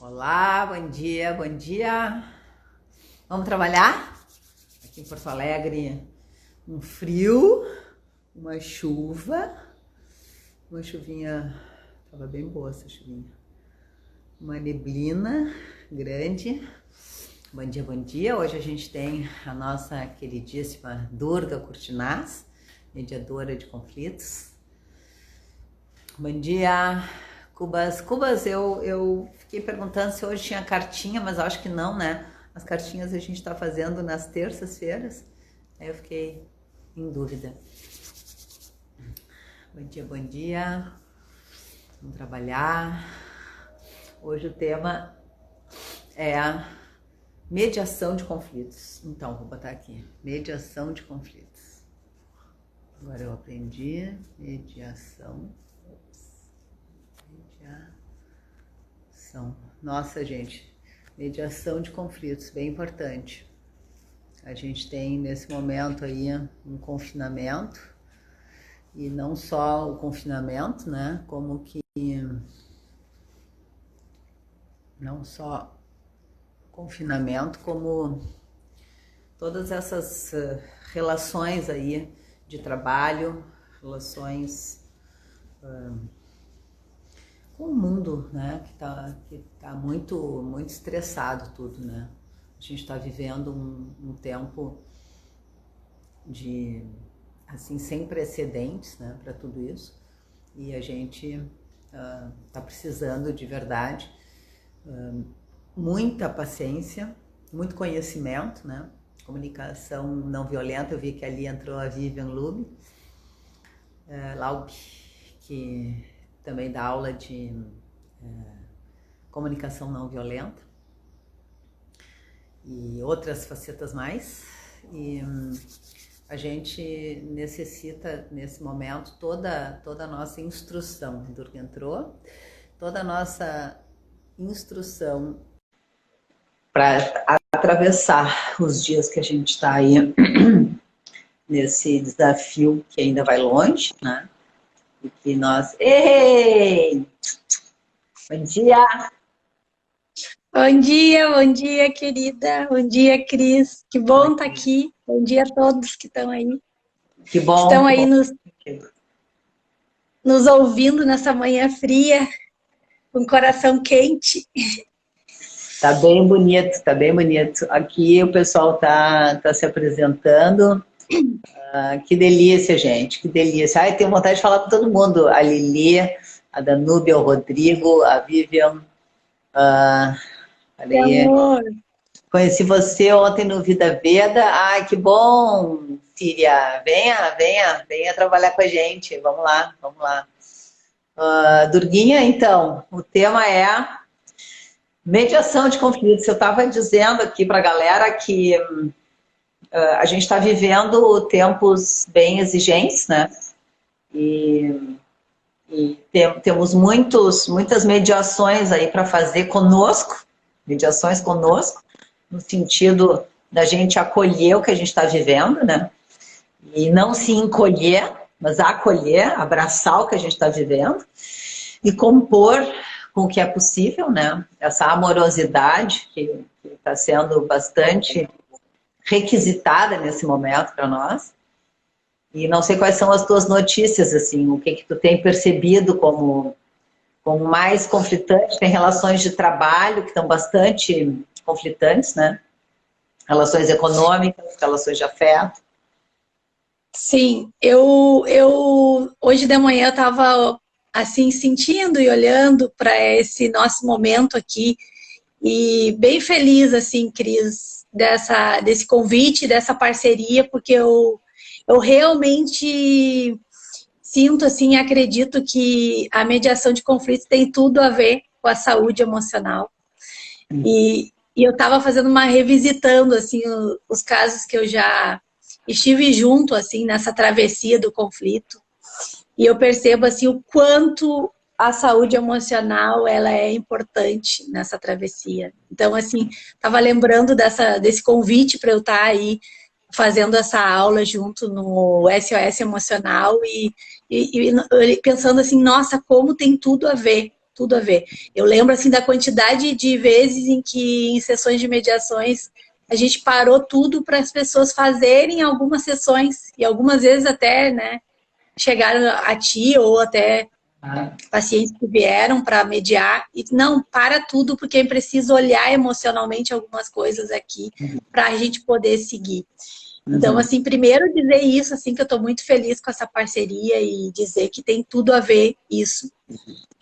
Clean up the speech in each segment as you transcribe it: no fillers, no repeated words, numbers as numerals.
Olá, bom dia, bom dia. Vamos trabalhar? Aqui em Porto Alegre, um frio, uma chuva, uma chuvinha, tava bem boa essa chuvinha. Uma neblina grande. Bom dia, bom dia. Hoje a gente tem a nossa queridíssima Durga Kurtinaz, mediadora de conflitos. Bom dia, Cubas. Cubas, eu fiquei perguntando se hoje tinha cartinha, mas acho que não, né? As cartinhas a gente tá fazendo nas terças-feiras. Aí eu fiquei em dúvida. Bom dia, bom dia. Vamos trabalhar. Hoje o tema é a mediação de conflitos. Então, vou botar aqui, mediação de conflitos. Agora eu aprendi mediação. Mediação. Nossa, gente, mediação de conflitos, bem importante. A gente tem nesse momento aí um confinamento, e não só o confinamento, né, como que não só confinamento, como todas essas relações aí de trabalho, relações com o mundo, né, que tá muito estressado tudo, né? A gente está vivendo um tempo de, assim, sem precedentes, né, para tudo isso, e a gente tá precisando de verdade muita paciência, muito conhecimento, né? Comunicação não violenta. Eu vi que ali entrou a Vivian Laub, que também dá aula de comunicação não violenta e outras facetas mais. E a gente necessita, nesse momento, toda a nossa instrução. A Durga entrou, toda a nossa instrução para atravessar os dias que a gente está aí nesse desafio que ainda vai longe, né? E que nós... Ei! Bom dia! Bom dia, querida. Bom dia, Cris. Que bom estar aqui. Bom dia a todos que estão aí. Que bom! Estão Que aí bom. nos ouvindo nessa manhã fria, com o coração quente. Tá bem bonito, tá bem bonito. Aqui o pessoal tá se apresentando. Que delícia, gente, que delícia. Ai, tenho vontade de falar com todo mundo. A Lili, a Danúbia, o Rodrigo, a Vivian. Que Aí. amor! Conheci você ontem no Vida Veda. Ai, que bom, Síria. Venha trabalhar com a gente. Vamos lá, vamos lá. Durguinha, então, o tema é mediação de conflitos. Eu estava dizendo aqui para a galera que a gente está vivendo tempos bem exigentes, né? E temos muitas mediações aí para fazer conosco, mediações conosco, no sentido da gente acolher o que a gente está vivendo, né? E não se encolher, mas acolher, abraçar o que a gente está vivendo e compor com o que é possível, né? Essa amorosidade que está sendo bastante requisitada nesse momento para nós. E não sei quais são as tuas notícias, assim, o que tu tem percebido como mais conflitante. Tem relações de trabalho que estão bastante conflitantes, né? Relações econômicas, relações de afeto. Sim, eu hoje de manhã eu estava assim sentindo e olhando para esse nosso momento aqui e bem feliz assim, Cris, desse convite, dessa parceria, porque eu realmente sinto assim, acredito que a mediação de conflitos tem tudo a ver com a saúde emocional. E eu estava fazendo revisitando assim os casos que eu já estive junto assim nessa travessia do conflito. E eu percebo assim o quanto a saúde emocional ela é importante nessa travessia. Então assim, estava lembrando desse convite para eu estar aí fazendo essa aula junto no SOS Emocional e pensando assim, nossa, como tem tudo a ver tudo a ver. Eu lembro, assim, da quantidade de vezes em que, em sessões de mediações, a gente parou tudo para as pessoas fazerem algumas sessões, e algumas vezes até, né, chegaram a ti, ou até pacientes que vieram para mediar, e não, para tudo, porque é preciso olhar emocionalmente algumas coisas aqui, para a gente poder seguir. Então, assim, primeiro dizer isso, assim, que eu estou muito feliz com essa parceria e dizer que tem tudo a ver isso.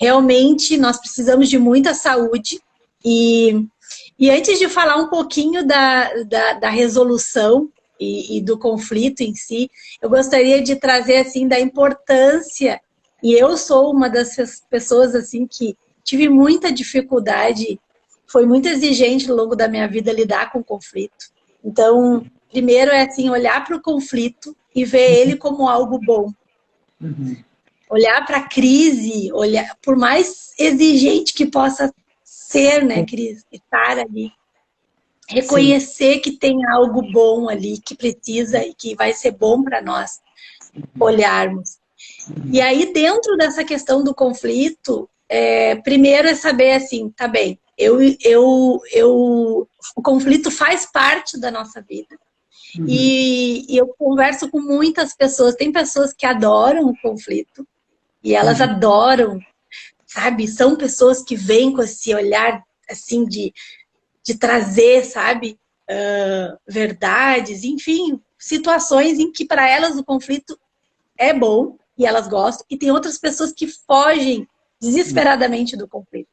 Realmente, nós precisamos de muita saúde e antes de falar um pouquinho da resolução e do conflito em si, eu gostaria de trazer, assim, da importância, e eu sou uma dessas pessoas, assim, que tive muita dificuldade, foi muito exigente ao longo da minha vida lidar com conflito. Então, primeiro é assim, olhar para o conflito e ver ele como algo bom. Olhar para a crise, olhar, por mais exigente que possa ser, né, crise, estar ali. Reconhecer que tem algo bom ali, que precisa e que vai ser bom para nós olharmos. E aí, dentro dessa questão do conflito, primeiro é saber assim, tá bem, o conflito faz parte da nossa vida. E eu converso com muitas pessoas. Tem pessoas que adoram o conflito. E elas adoram, sabe? São pessoas que vêm com esse olhar, assim, de trazer, sabe? Verdades, enfim, situações em que para elas o conflito é bom e elas gostam. E tem outras pessoas que fogem desesperadamente do conflito.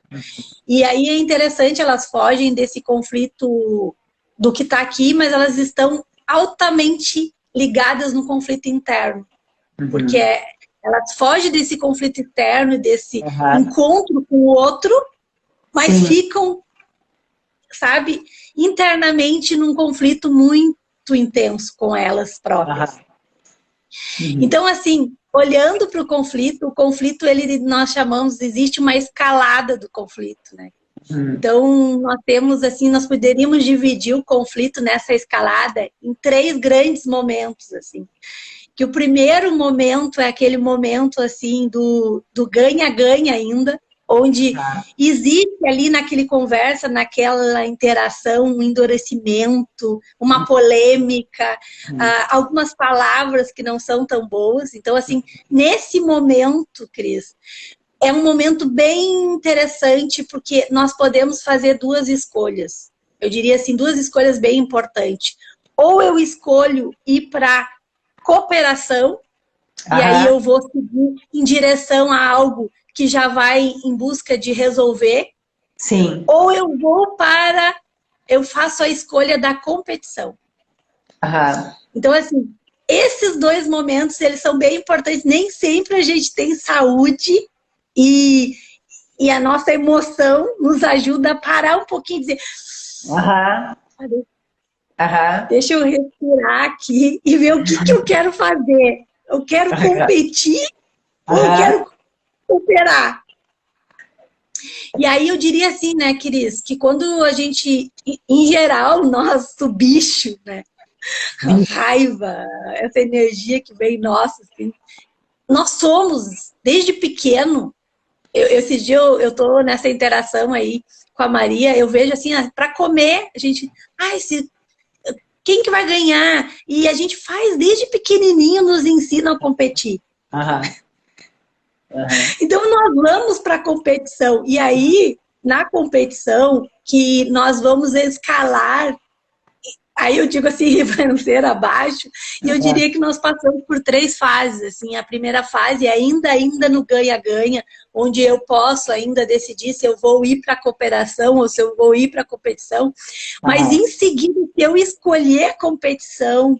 E aí é interessante, elas fogem desse conflito do que está aqui, mas elas estão altamente ligadas no conflito interno. Porque elas fogem desse conflito interno, desse encontro com o outro, mas ficam, sabe, internamente num conflito muito intenso com elas próprias. Então, assim, olhando para o conflito, ele, nós chamamos, existe uma escalada do conflito, né? Então, nós temos, assim, nós poderíamos dividir o conflito nessa escalada em 3 grandes momentos, assim. Que o primeiro momento é aquele momento, assim, do ganha-ganha ainda, onde existe ali naquele conversa, naquela interação, um endurecimento, uma polêmica, algumas palavras que não são tão boas. Então, assim, nesse momento, Cris, é um momento bem interessante, porque nós podemos fazer 2 escolhas. Eu diria assim, 2 escolhas bem importantes. Ou eu escolho ir para cooperação, e aí eu vou seguir em direção a algo que já vai em busca de resolver. Sim. Ou eu faço a escolha da competição. Então, assim, esses 2 momentos, eles são bem importantes. Nem sempre a gente tem saúde e a nossa emoção nos ajuda a parar um pouquinho e dizer... Deixa eu respirar aqui e ver o que eu quero fazer. Eu quero competir ou eu quero cooperar? E aí eu diria assim, né, Cris, que quando a gente, em geral, nosso bicho, né, a raiva, essa energia que vem nossa, assim, nós somos, desde pequeno, esses dias eu tô nessa interação aí com a Maria, eu vejo assim, para comer, a gente, quem que vai ganhar? E a gente faz desde pequenininho, nos ensina a competir. Então nós vamos para a competição. E aí, na competição, que nós vamos escalar, aí eu digo assim, vencer abaixo, e eu diria que nós passamos por 3 fases. Assim, a primeira fase é ainda no ganha-ganha, onde eu posso ainda decidir se eu vou ir para a cooperação ou se eu vou ir para a competição. Mas em seguida, se eu escolher a competição,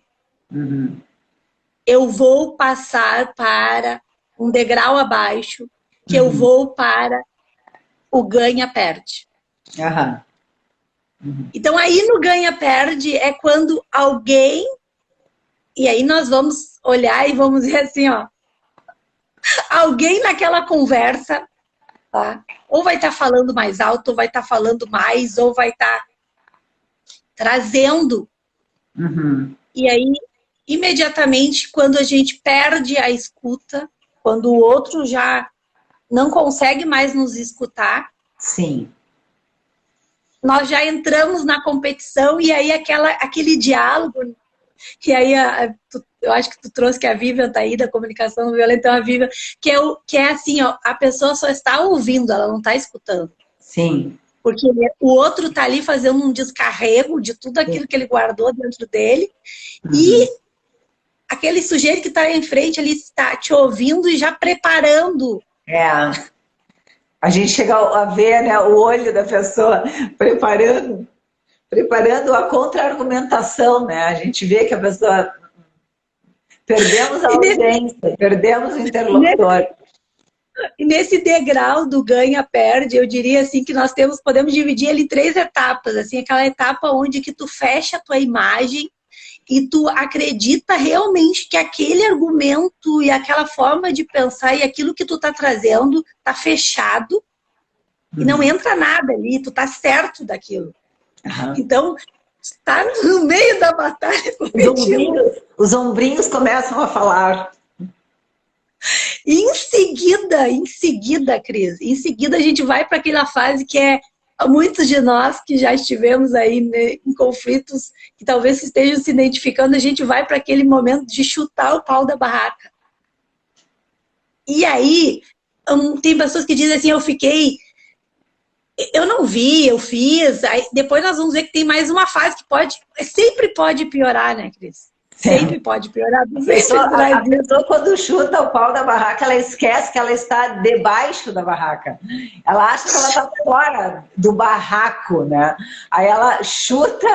eu vou passar para um degrau abaixo, que eu vou para o ganha-perde. Então, aí no ganha-perde é quando alguém... E aí nós vamos olhar e vamos ver assim, ó. Alguém naquela conversa, tá? Ou vai estar falando mais alto, ou vai estar falando mais, ou vai estar trazendo. E aí, imediatamente, quando a gente perde a escuta, quando o outro já não consegue mais nos escutar. Sim. Nós já entramos na competição e aí aquele diálogo. E aí, eu acho que tu trouxe que a Vivian tá aí da comunicação não violenta, então a Vivian, que é assim, ó, a pessoa só está ouvindo, ela não está escutando. Sim. Porque o outro tá ali fazendo um descarrego de tudo aquilo que ele guardou dentro dele. E aquele sujeito que está em frente ali está te ouvindo e já preparando. A gente chega a ver, né, o olho da pessoa preparando a contra-argumentação, né? A gente vê que a pessoa... Perdemos a audiência, perdemos o interlocutor. E nesse degrau do ganha-perde, eu diria assim que nós podemos dividir ele em 3 etapas. Assim, aquela etapa onde que tu fecha a tua imagem e tu acredita realmente que aquele argumento e aquela forma de pensar e aquilo que tu tá trazendo tá fechado e não entra nada ali, tu tá certo daquilo. Então, está no meio da batalha. Os ombrinhos começam a falar. E em seguida, Cris, em seguida a gente vai para aquela fase que é muitos de nós que já estivemos aí, né, em conflitos que talvez estejam se identificando, a gente vai para aquele momento de chutar o pau da barraca. E aí, tem pessoas que dizem assim, eu não vi, eu fiz, aí depois nós vamos ver que tem mais uma fase que sempre pode piorar, né, Cris? Sempre pode piorar. A pessoa, quando chuta o pau da barraca, ela esquece que ela está debaixo da barraca. Ela acha que ela está fora do barraco, né? Aí ela chuta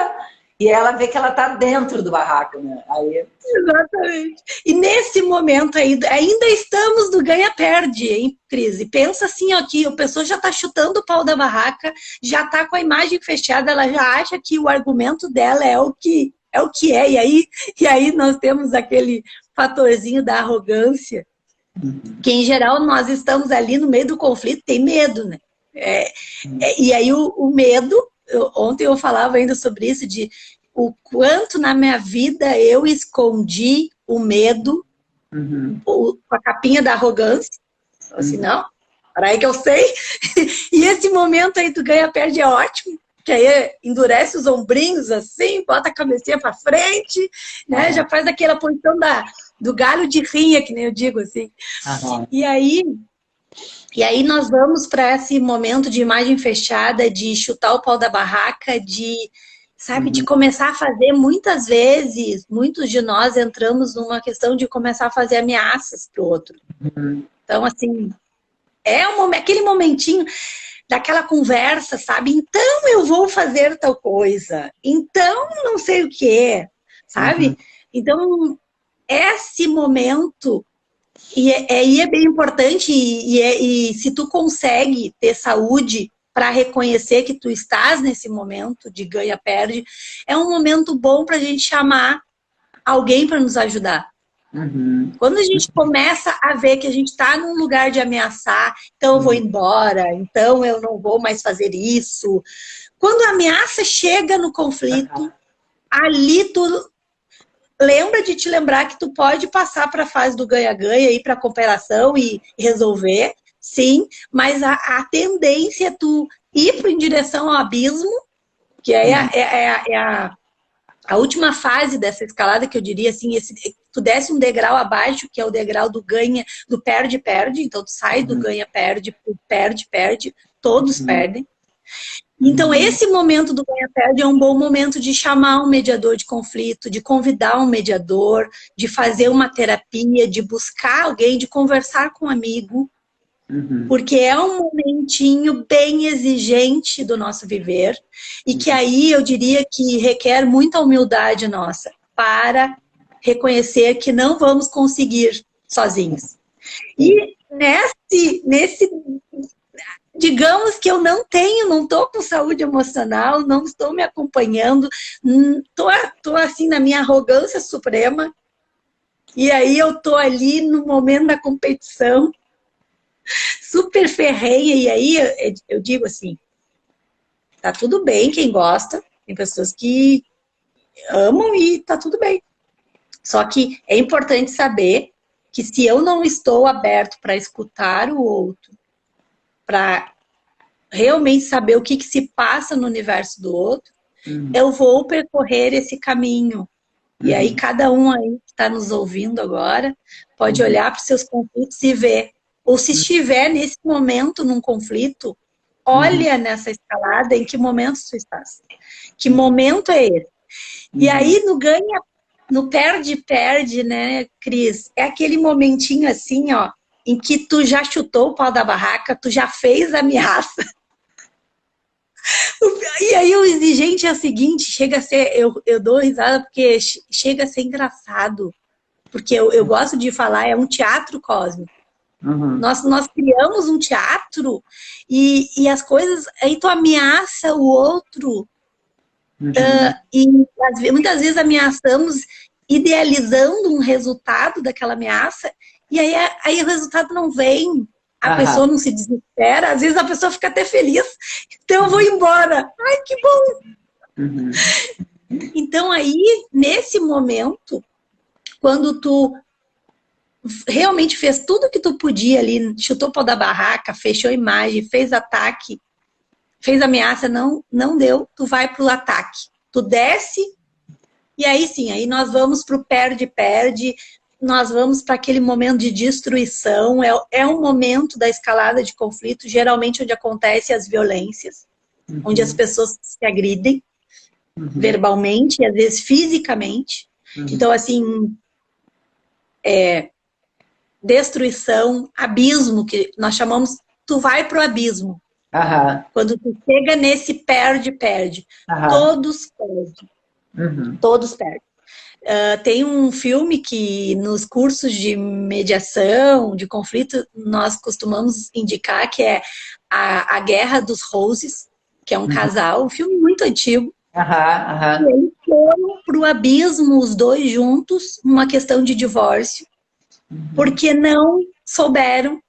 e ela vê que ela está dentro do barraco, né? Aí... Exatamente. E nesse momento ainda estamos no ganha-perde, hein, Cris? E pensa assim, ó, que a pessoa já está chutando o pau da barraca, já está com a imagem fechada, ela já acha que o argumento dela é o que é. E aí nós temos aquele fatorzinho da arrogância, que em geral nós estamos ali no meio do conflito, tem medo, né? E aí o medo, ontem eu falava ainda sobre isso, de o quanto na minha vida eu escondi o medo com a capinha da arrogância. Assim, não, para aí que eu sei. E esse momento aí do ganha-perde é ótimo, que aí endurece os ombrinhos assim, bota a cabecinha para frente, né? Já faz aquela posição do galho de rinha, que nem eu digo assim. E aí nós vamos para esse momento de imagem fechada, de chutar o pau da barraca, de começar a fazer muitas vezes, muitos de nós entramos numa questão de começar a fazer ameaças para o outro. Então, assim, aquele momentinho daquela conversa, sabe? Então eu vou fazer tal coisa. Então não sei o que, sabe? Então, esse momento, e é bem importante, e se tu consegue ter saúde para reconhecer que tu estás nesse momento de ganha-perde, é um momento bom para a gente chamar alguém para nos ajudar. Quando a gente começa a ver que a gente está num lugar de ameaçar, então eu vou embora, então eu não vou mais fazer isso. Quando a ameaça chega no conflito, ali tu lembra de te lembrar que tu pode passar para a fase do ganha-ganha, ir para a cooperação e resolver, sim, mas a tendência é tu ir em direção ao abismo, que aí é a última fase dessa escalada, que eu diria assim, tu desce um degrau abaixo, que é o degrau do ganha, do perde-perde, então tu sai do ganha-perde pro perde-perde, todos perdem. Então esse momento do ganha-perde é um bom momento de chamar um mediador de conflito, de convidar um mediador, de fazer uma terapia, de buscar alguém, de conversar com um amigo, porque é um momentinho bem exigente do nosso viver e que aí eu diria que requer muita humildade nossa para reconhecer que não vamos conseguir sozinhos. E nesse digamos que eu não estou com saúde emocional, não estou me acompanhando, estou assim na minha arrogância suprema, e aí eu estou ali no momento da competição, super ferrenha, e aí eu digo assim, tá tudo bem quem gosta, tem pessoas que amam e tá tudo bem. Só que é importante saber que se eu não estou aberto para escutar o outro, para realmente saber o que se passa no universo do outro, eu vou percorrer esse caminho. E aí cada um aí que está nos ouvindo agora pode olhar para os seus conflitos e ver. Ou se estiver nesse momento num conflito, olha nessa escalada em que momento tu estás. Que momento é esse? E aí no perde, né, Cris? É aquele momentinho assim, ó, em que tu já chutou o pau da barraca, tu já fez a ameaça. E aí o exigente é o seguinte, chega a ser, eu dou risada porque chega a ser engraçado. Porque eu gosto de falar, é um teatro cósmico. Nós criamos um teatro e as coisas, aí tu ameaça o outro. E muitas vezes ameaçamos idealizando um resultado daquela ameaça e aí o resultado não vem. A pessoa não se desespera, às vezes a pessoa fica até feliz. Então eu vou embora. Ai, que bom! Então aí, nesse momento, quando tu realmente fez tudo o que tu podia ali, chutou o pau da barraca, fechou a imagem, fez ataque, fez ameaça, não deu, tu vai pro ataque. Tu desce, e aí sim, aí nós vamos pro perde-perde, nós vamos para aquele momento de destruição, é um momento da escalada de conflito, geralmente onde acontecem as violências, onde as pessoas se agridem, verbalmente, e às vezes fisicamente. Então, assim, destruição, abismo, que nós chamamos, tu vai pro abismo. Quando tu chega nesse perde-perde, todos perdem. Todos perdem. Tem um filme que nos cursos de mediação, de conflito, nós costumamos indicar, que é a Guerra dos Roses, que é um casal, um filme muito antigo. E eles foram pro abismo, os dois juntos, numa questão de divórcio, porque não souberam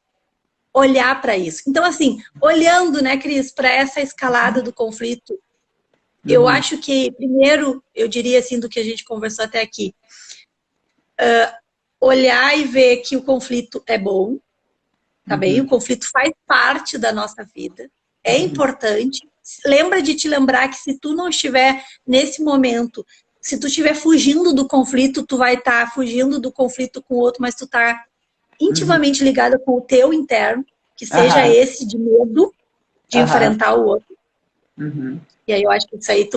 olhar para isso. Então, assim, olhando, né, Cris, para essa escalada do conflito, eu acho que, primeiro, eu diria assim, do que a gente conversou até aqui, olhar e ver que o conflito é bom, tá bem? O conflito faz parte da nossa vida, é importante. Lembra de te lembrar que se tu não estiver nesse momento, se tu estiver fugindo do conflito, tu vai estar fugindo do conflito com o outro, mas tu tá intimamente ligada com o teu interno, que seja esse de medo de enfrentar o outro. E aí eu acho que isso aí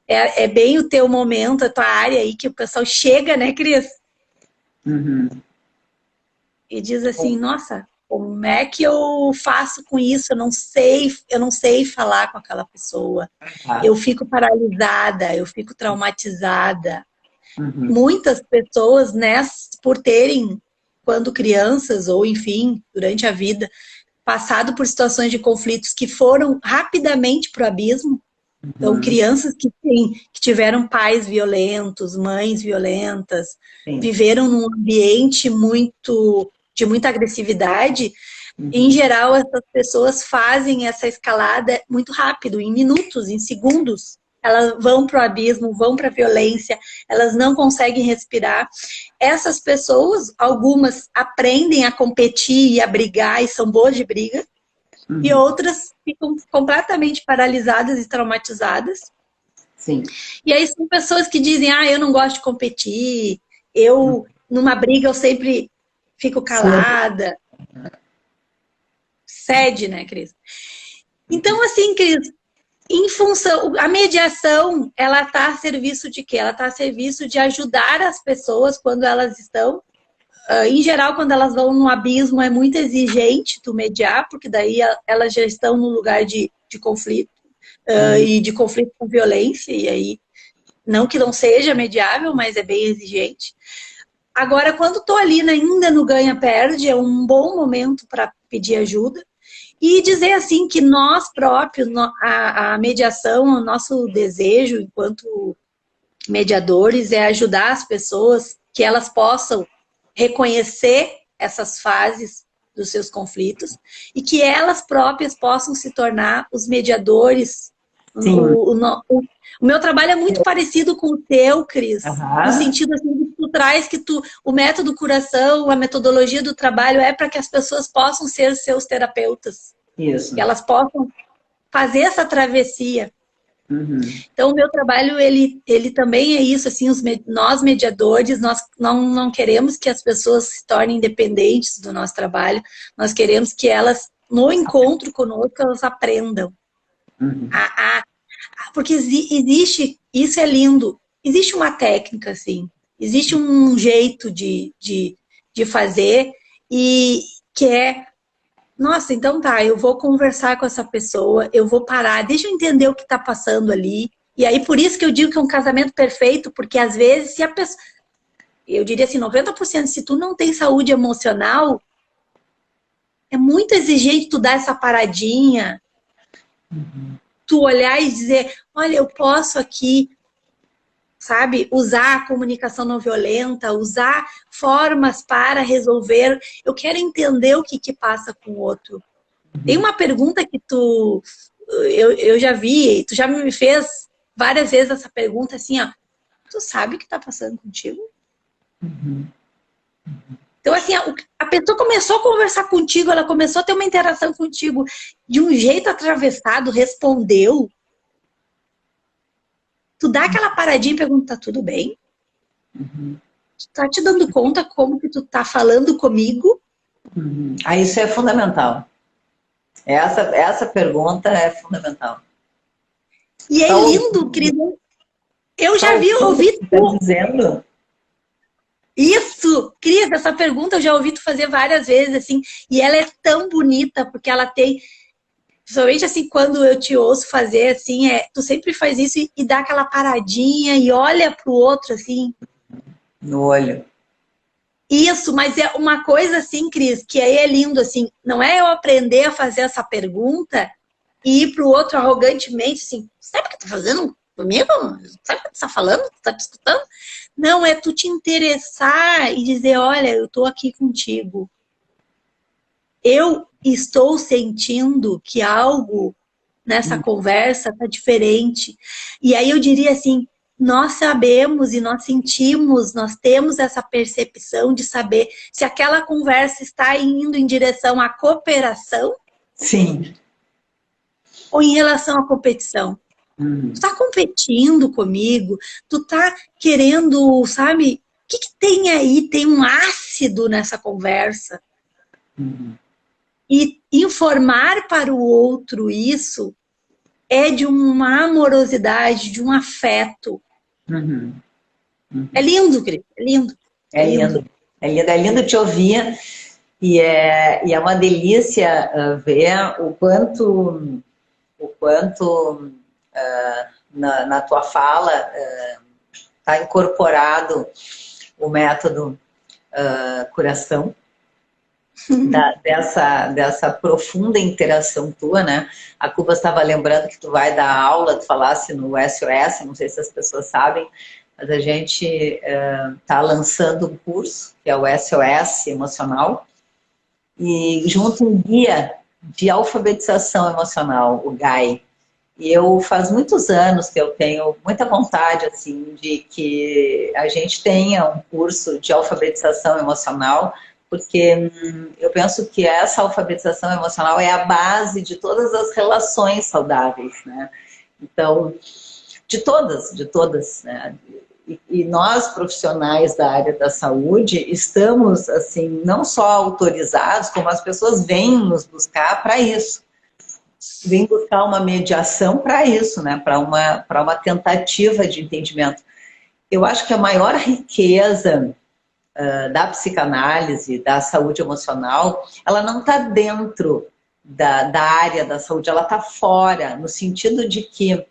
é bem o teu momento, a tua área aí, que o pessoal chega, né, Cris? E diz assim, nossa, como é que eu faço com isso? Eu não sei falar com aquela pessoa. Eu fico paralisada, eu fico traumatizada. Muitas pessoas, né, por terem, quando crianças, ou enfim, durante a vida, passado por situações de conflitos que foram rapidamente para o abismo. Então, crianças que tiveram pais violentos, mães violentas, viveram num ambiente de muita agressividade. Em geral, essas pessoas fazem essa escalada muito rápido, em minutos, em segundos. Elas vão para o abismo, vão para a violência, elas não conseguem respirar. Essas pessoas, algumas aprendem a competir e a brigar e são boas de briga, e outras ficam completamente paralisadas e traumatizadas. E aí são pessoas que dizem, eu não gosto de competir, numa briga eu sempre fico calada. Cede, né, Cris? Então, assim, Cris, em função, a mediação, ela está a serviço de quê? Ela está a serviço de ajudar as pessoas quando elas estão, em geral, quando elas vão no abismo, é muito exigente tu mediar, porque daí elas já estão no lugar de conflito, e de conflito com violência, e aí, não que não seja mediável, mas é bem exigente. Agora, quando estou ali ainda no ganha-perde, é um bom momento para pedir ajuda. E dizer assim que nós próprios, a mediação, o nosso desejo enquanto mediadores é ajudar as pessoas que elas possam reconhecer essas fases dos seus conflitos e que elas próprias possam se tornar os mediadores. O meu trabalho é muito parecido com o teu, Cris, no sentido assim, que tu traz que o método curação, a metodologia do trabalho é para que as pessoas possam ser seus terapeutas. Isso. Que elas possam fazer essa travessia. Uhum. Então, o meu trabalho, ele também é isso, assim, nós mediadores, nós não queremos que as pessoas se tornem independentes do nosso trabalho, nós queremos que elas, no encontro conosco, elas aprendam. Uhum. Porque existe, isso é lindo, existe uma técnica, assim, existe um jeito de fazer, e que é, nossa, então tá, eu vou conversar com essa pessoa, eu vou parar, deixa eu entender o que tá passando ali. E aí, por isso que eu digo que é um casamento perfeito, porque às vezes, se a pessoa, eu diria assim, 90%, se tu não tem saúde emocional, é muito exigente tu dar essa paradinha, tu olhar e dizer, olha, eu posso aqui, sabe, usar a comunicação não violenta, usar formas para resolver, eu quero entender o que passa com o outro. Tem uma pergunta que eu já vi, tu já me fez várias vezes essa pergunta assim, ó, tu sabe o que tá passando contigo? Então, assim, a pessoa começou a conversar contigo, ela começou a ter uma interação contigo de um jeito atravessado, respondeu. Tu dá aquela paradinha e pergunta, tá tudo bem? Tu tá te dando conta como que tu tá falando comigo? Ah, isso é fundamental. Essa pergunta é fundamental. E é lindo, querido. Eu já ouvi tu. Tá dizendo? Isso, Cris, essa pergunta eu já ouvi tu fazer várias vezes, assim, e ela é tão bonita, porque ela tem, principalmente assim, quando eu te ouço fazer, assim, tu sempre faz isso e dá aquela paradinha e olha pro outro, assim. No olho. Isso, mas é uma coisa assim, Cris, que aí é lindo, assim, não é eu aprender a fazer essa pergunta e ir pro outro arrogantemente, assim, sabe o que tá fazendo comigo? Sabe o que tu tá falando? Tu tá te escutando? Não, é tu te interessar e dizer, olha, eu tô aqui contigo. Eu estou sentindo que algo nessa conversa tá diferente. E aí eu diria assim, nós sabemos e nós sentimos, nós temos essa percepção de saber se aquela conversa está indo em direção à cooperação. Sim. Ou em relação à competição. Tu tá competindo comigo, tu tá querendo, sabe? O que tem aí? Tem um ácido nessa conversa. E informar para o outro isso é de uma amorosidade, de um afeto. É lindo, Cris, é lindo. É lindo. É lindo te ouvir. E é uma delícia ver o quanto na tua fala está incorporado o método curação, dessa profunda interação tua, né? A Cuba estava lembrando que tu vai dar aula, tu falasse no SOS, não sei se as pessoas sabem, mas a gente está lançando um curso, que é o SOS Emocional, e junto um guia de alfabetização emocional, o GAI. E eu faz muitos anos que eu tenho muita vontade assim de que a gente tenha um curso de alfabetização emocional, porque eu penso que essa alfabetização emocional é a base de todas as relações saudáveis, né? Então, de todas, né? E nós, profissionais da área da saúde, estamos, assim, não só autorizados, como as pessoas vêm nos buscar para isso. Vêm buscar uma mediação para isso, né? Para uma tentativa de entendimento. Eu acho que a maior riqueza da psicanálise, da saúde emocional, ela não está dentro da área da saúde, ela está fora, no sentido de que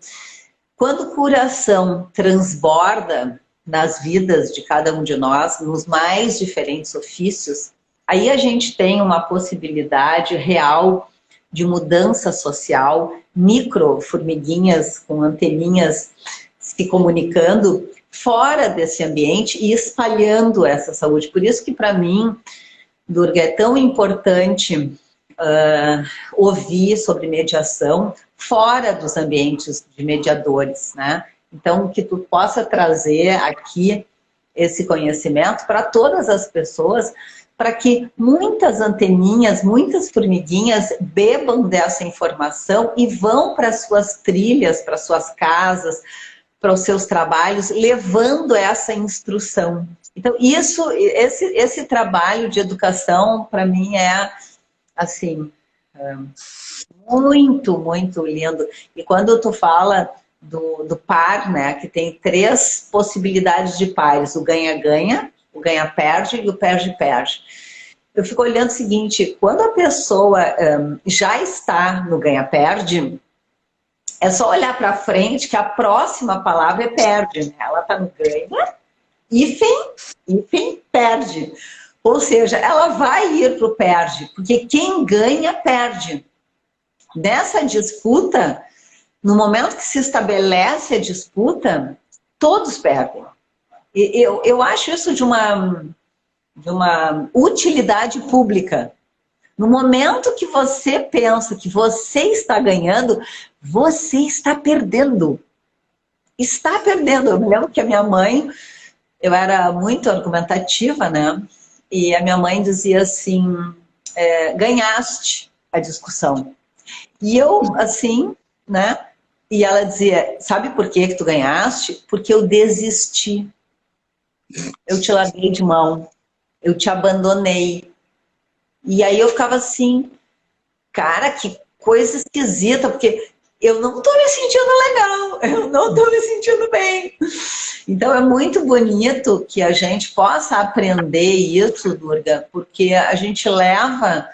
quando curação transborda nas vidas de cada um de nós, nos mais diferentes ofícios, aí a gente tem uma possibilidade real de mudança social, micro formiguinhas com anteninhas se comunicando fora desse ambiente e espalhando essa saúde. Por isso que para mim, Durga, é tão importante ouvir sobre mediação fora dos ambientes de mediadores, né? Então, que tu possa trazer aqui esse conhecimento para todas as pessoas, para que muitas anteninhas, muitas formiguinhas bebam dessa informação e vão para as suas trilhas, para as suas casas, para os seus trabalhos, levando essa instrução. Então, esse trabalho de educação, para mim, é, assim, muito, muito lindo. E quando tu fala do par, né, que tem 3 possibilidades de pares, o ganha-ganha, o ganha-perde e o perde-perde. Eu fico olhando o seguinte, quando a pessoa já está no ganha-perde, é só olhar para frente que a próxima palavra é perde, né? Ela está no ganha, hífen, perde. Ou seja, ela vai ir para o perde, porque quem ganha, perde. Nessa disputa, no momento que se estabelece a disputa, todos perdem. Eu acho isso de uma utilidade pública. No momento que você pensa que você está ganhando, você está perdendo. Está perdendo. Eu me lembro que a minha mãe, eu era muito argumentativa, né? E a minha mãe dizia assim, ganhaste a discussão. E eu, assim, né? E ela dizia, sabe por que tu ganhaste? Porque eu desisti. Eu te larguei de mão. Eu te abandonei. E aí eu ficava assim, cara, que coisa esquisita, porque eu não tô me sentindo legal, eu não tô me sentindo bem. Então é muito bonito que a gente possa aprender isso, Durga, porque a gente leva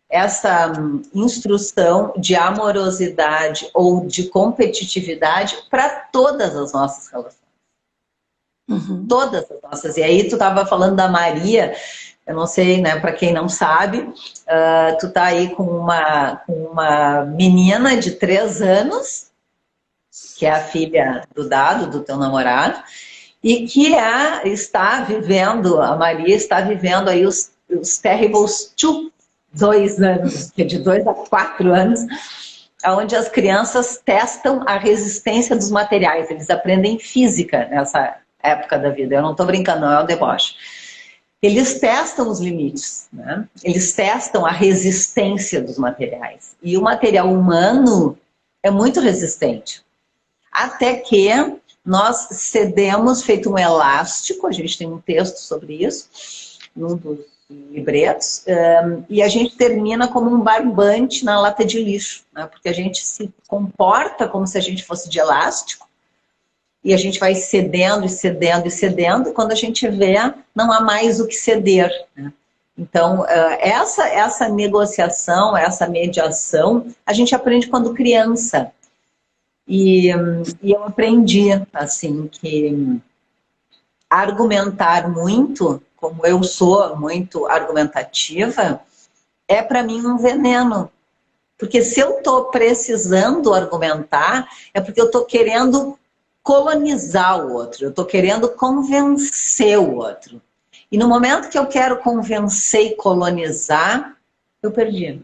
essa instrução de amorosidade ou de competitividade para todas as nossas relações. Uhum. Todas as nossas. E aí tu estava falando da Maria, eu não sei, né, para quem não sabe, tu tá aí com uma menina de 3 anos, que é a filha do Dado, do teu namorado, e que está vivendo, a Maria está vivendo aí os terribles 2 anos, que é de 2 a 4 anos, onde as crianças testam a resistência dos materiais, eles aprendem física nessa época da vida, eu não estou brincando, não é um deboche. Eles testam os limites, né? Eles testam a resistência dos materiais. E o material humano é muito resistente. Até que nós cedemos, feito um elástico, a gente tem um texto sobre isso, num dos libretos, e a gente termina como um barbante na lata de lixo, né? Porque a gente se comporta como se a gente fosse de elástico, e a gente vai cedendo e cedendo e cedendo, e quando a gente vê, não há mais o que ceder, né? Então, essa negociação, essa mediação, a gente aprende quando criança. E eu aprendi, assim, que argumentar muito, como eu sou muito argumentativa, é para mim um veneno. Porque se eu estou precisando argumentar, é porque eu estou querendo colonizar o outro, eu estou querendo convencer o outro. E no momento que eu quero convencer e colonizar, eu perdi.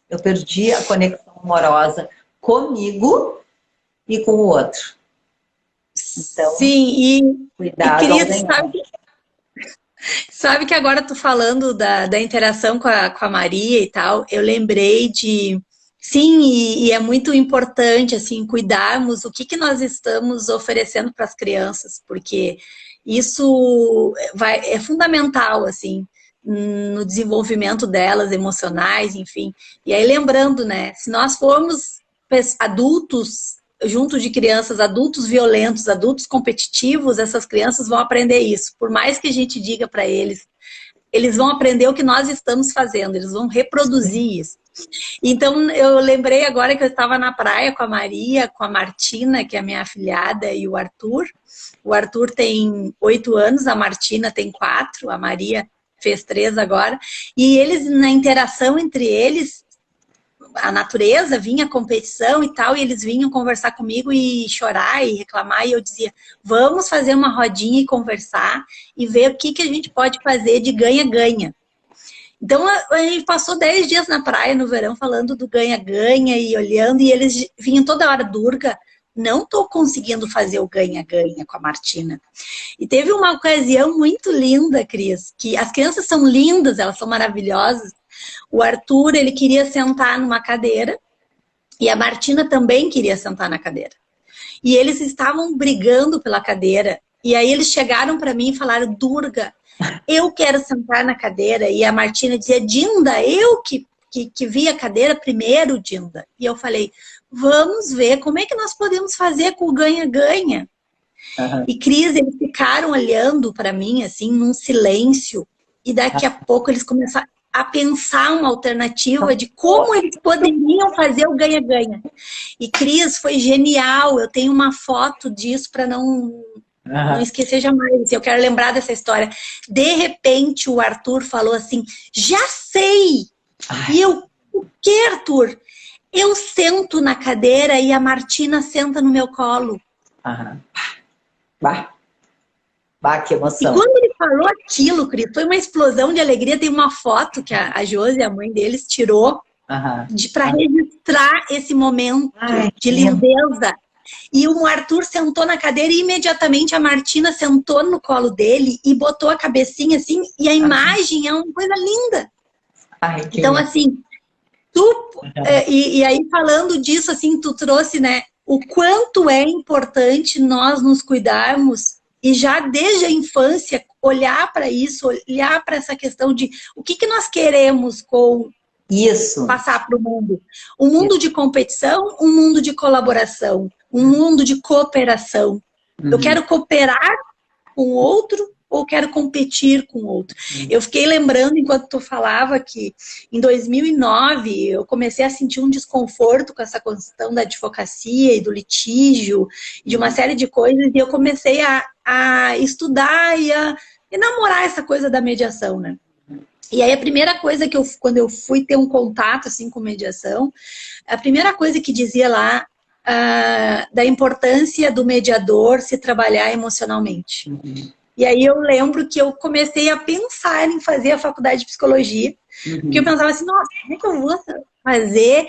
Eu perdi a conexão amorosa comigo e com o outro. Então, sim, cuidado. Sabe que agora tu falando da interação com a Maria e tal, eu lembrei de... Sim, e é muito importante, assim, cuidarmos o que nós estamos oferecendo para as crianças, porque isso é fundamental, assim, no desenvolvimento delas, emocionais, enfim. E aí, lembrando, né, se nós formos adultos, junto de crianças, adultos violentos, adultos competitivos, essas crianças vão aprender isso. Por mais que a gente diga para eles, eles vão aprender o que nós estamos fazendo, eles vão reproduzir isso. Então, eu lembrei agora que eu estava na praia com a Maria, com a Martina, que é a minha afilhada, e o Arthur. O Arthur tem 8 anos, a Martina tem 4, a Maria fez 3 agora. E eles, na interação entre eles, a natureza vinha, a competição e tal, e eles vinham conversar comigo e chorar e reclamar, e eu dizia, vamos fazer uma rodinha e conversar e ver o que a gente pode fazer de ganha-ganha. Então, a gente passou 10 dias na praia no verão falando do ganha-ganha e olhando, e eles vinham toda hora, Durga, não estou conseguindo fazer o ganha-ganha com a Martina. E teve uma ocasião muito linda, Cris, que as crianças são lindas, elas são maravilhosas. O Arthur, ele queria sentar numa cadeira e a Martina também queria sentar na cadeira. E eles estavam brigando pela cadeira. E aí eles chegaram para mim e falaram, Durga, eu quero sentar na cadeira. E a Martina dizia, Dinda, eu que vi a cadeira primeiro, Dinda. E eu falei, vamos ver como é que nós podemos fazer com o ganha-ganha. Uhum. E Cris, eles ficaram olhando para mim, assim, num silêncio. E daqui a pouco eles começaram a pensar uma alternativa de como eles poderiam fazer o ganha-ganha. E Cris, foi genial. Eu tenho uma foto disso para não esquecer jamais. Eu quero lembrar dessa história. De repente, o Arthur falou assim, já sei! E eu, o que, Arthur? Eu sento na cadeira e a Martina senta no meu colo. Bah, que emoção. E quando ele falou aquilo, Cris, foi uma explosão de alegria. Tem uma foto que a Josi, a mãe deles, tirou para registrar esse momento de lindeza. E o Arthur sentou na cadeira e imediatamente a Martina sentou no colo dele e botou a cabecinha assim. E a imagem é uma coisa linda. Então, assim, e aí falando disso, assim, tu trouxe, né, o quanto é importante nós nos cuidarmos e já desde a infância olhar para isso, olhar para essa questão de o que nós queremos com isso passar para o mundo. Um mundo de competição, um mundo de colaboração, um mundo de cooperação. Eu quero cooperar com o outro ou quero competir com o outro. Eu fiquei lembrando, enquanto tu falava, que em 2009 eu comecei a sentir um desconforto com essa questão da advocacia e do litígio, de uma série de coisas, e eu comecei a estudar e a namorar essa coisa da mediação, né? E aí a primeira coisa que quando eu fui ter um contato assim com mediação, a primeira coisa que dizia lá da importância do mediador se trabalhar emocionalmente. E aí eu lembro que eu comecei a pensar em fazer a faculdade de psicologia, porque eu pensava assim, nossa, como é que eu vou fazer